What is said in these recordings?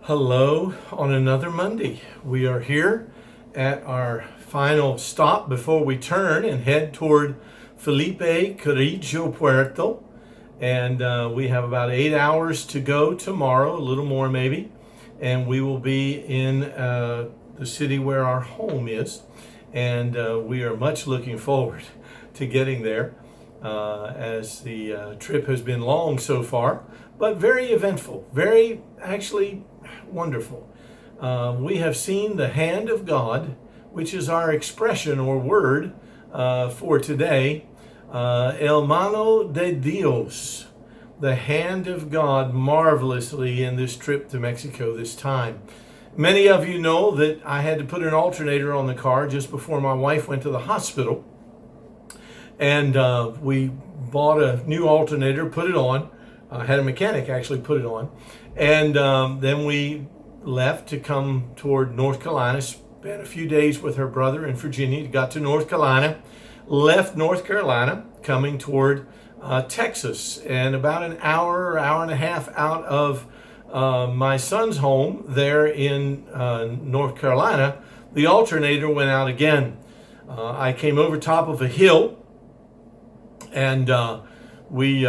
Hello on another Monday. We are here at our final stop before we turn and head toward Felipe Carrillo Puerto. And we have about 8 hours to go tomorrow, a little more maybe. And we will be in the city where our home is. And we are much looking forward to getting there as the trip has been long so far, but very eventful, very actually wonderful. We have seen the hand of God, which is our expression or word for today, el mano de Dios, the hand of God marvelously in this trip to Mexico this time. Many of you know that I had to put an alternator on the car just before my wife went to the hospital. And we bought a new alternator, put it on, had a mechanic actually put it on. And then we left to come toward North Carolina, spent a few days with her brother in Virginia, got to North Carolina, left North Carolina, coming toward Texas. And about an hour, hour and a half out of my son's home there in North Carolina, the alternator went out again. I came over top of a hill, and we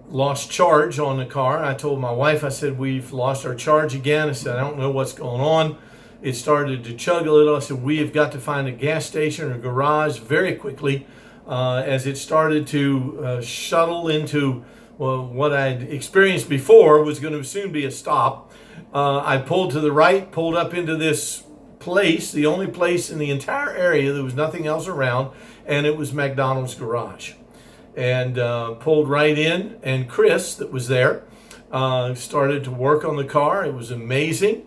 lost charge on the car. I told my wife, I said, we've lost our charge again. I said, I don't know what's going on. It started to chug a little. I said, we have got to find a gas station or garage very quickly as it started to shuttle into what I'd experienced before was going to soon be a stop. I pulled to the right, pulled up into this place, the only place in the entire area. There was nothing else around, and it was McDonald's garage. And pulled right in, and Chris, that was there, started to work on the car. It was amazing.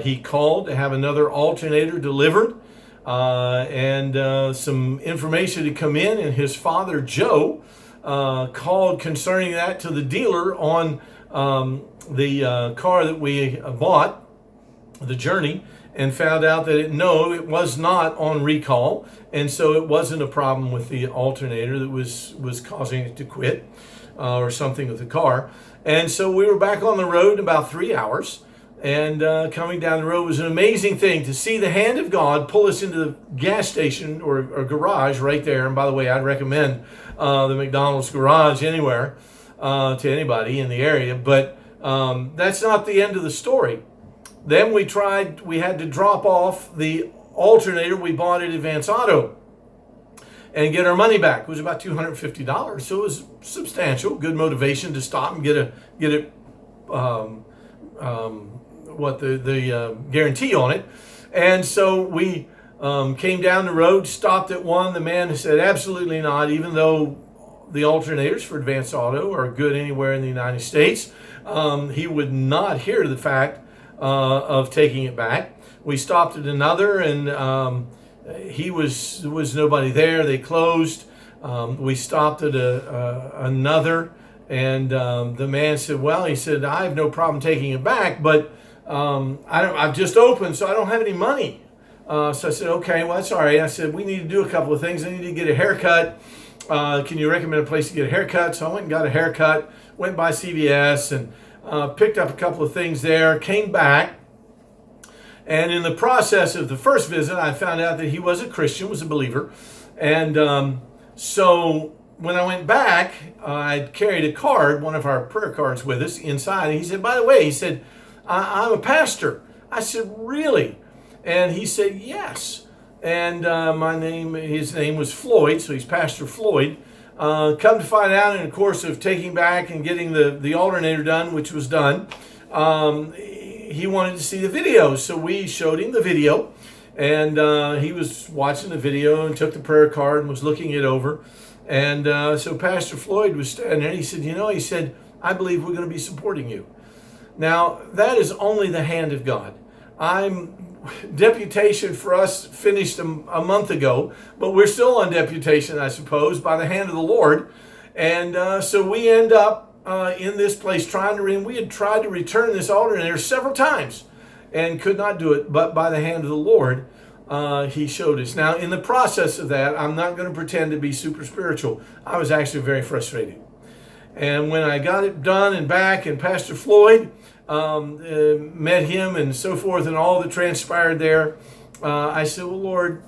He called to have another alternator delivered, and some information had come in, and his father, Joe, called concerning that to the dealer on the car that we bought, the Journey, and found out that it was not on recall, and so it wasn't a problem with the alternator that was causing it to quit or something with the car. And so we were back on the road in about 3 hours, and coming down the road was an amazing thing to see the hand of God pull us into the gas station or garage right there. And by the way, I'd recommend the McDonald's garage anywhere to anybody in the area, but that's not the end of the story. Then we had to drop off the alternator we bought at Advance Auto and get our money back. It was about $250, so it was substantial, good motivation to stop and get it the guarantee on it. And so we came down the road, stopped at one. The man said absolutely not, even though the alternators for Advance Auto are good anywhere in the United States. He would not hear the fact of taking it back. We stopped at another, and there was nobody there. They closed. We stopped at another, and the man said, well, he said, I have no problem taking it back, but I've just opened, so I don't have any money. So I said, okay, well, that's all right. I said, we need to do a couple of things. I need to get a haircut. Can you recommend a place to get a haircut? So I went and got a haircut, went by CVS, and picked up a couple of things there, came back, and in the process of the first visit, I found out that he was a Christian, was a believer. And so when I went back, I carried a card, one of our prayer cards with us inside, and he said, by the way, he said, I'm a pastor. I said, really? And he said, yes. And his name was Floyd, so he's Pastor Floyd. Come to find out, in the course of taking back and getting the alternator done, which was done, he wanted to see the video. So we showed him the video, and he was watching the video and took the prayer card and was looking it over. And so Pastor Floyd was standing there, and he said, he said, I believe we're going to be supporting you. Now, that is only the hand of God. Deputation for us finished a month ago, but we're still on deputation, I suppose, by the hand of the Lord. And so we end up in this place we had tried to return this alternator several times and could not do it, but by the hand of the Lord, he showed us. Now, in the process of that, I'm not going to pretend to be super spiritual. I was actually very frustrated. And when I got it done and back, and Pastor Floyd met him and so forth, and all that transpired there, I said, well, Lord,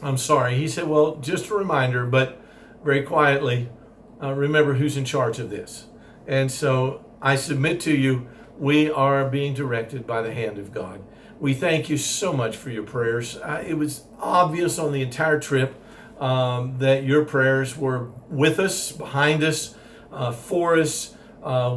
I'm sorry. He said, well, just a reminder, but very quietly, remember who's in charge of this. And so I submit to you, we are being directed by the hand of God. We thank you so much for your prayers. It was obvious on the entire trip that your prayers were with us, behind us, for us.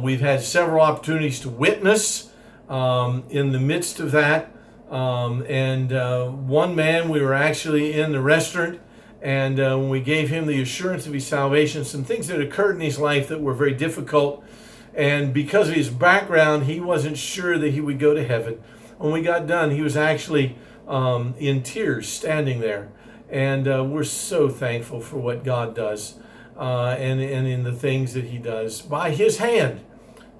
We've had several opportunities to witness in the midst of that. One man, we were actually in the restaurant, and when we gave him the assurance of his salvation, some things that occurred in his life that were very difficult. And because of his background, he wasn't sure that he would go to heaven. When we got done, he was actually in tears standing there. And we're so thankful for what God does and in the things that he does by his hand.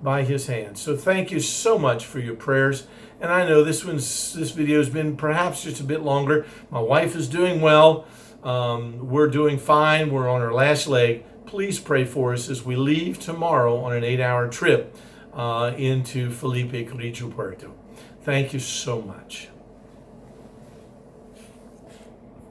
By his hand. So thank you so much for your prayers. And I know this video has been perhaps just a bit longer. My wife is doing well. We're doing fine. We're on our last leg. Please pray for us as we leave tomorrow on an 8-hour trip into Felipe, Carrillo Puerto. Thank you so much.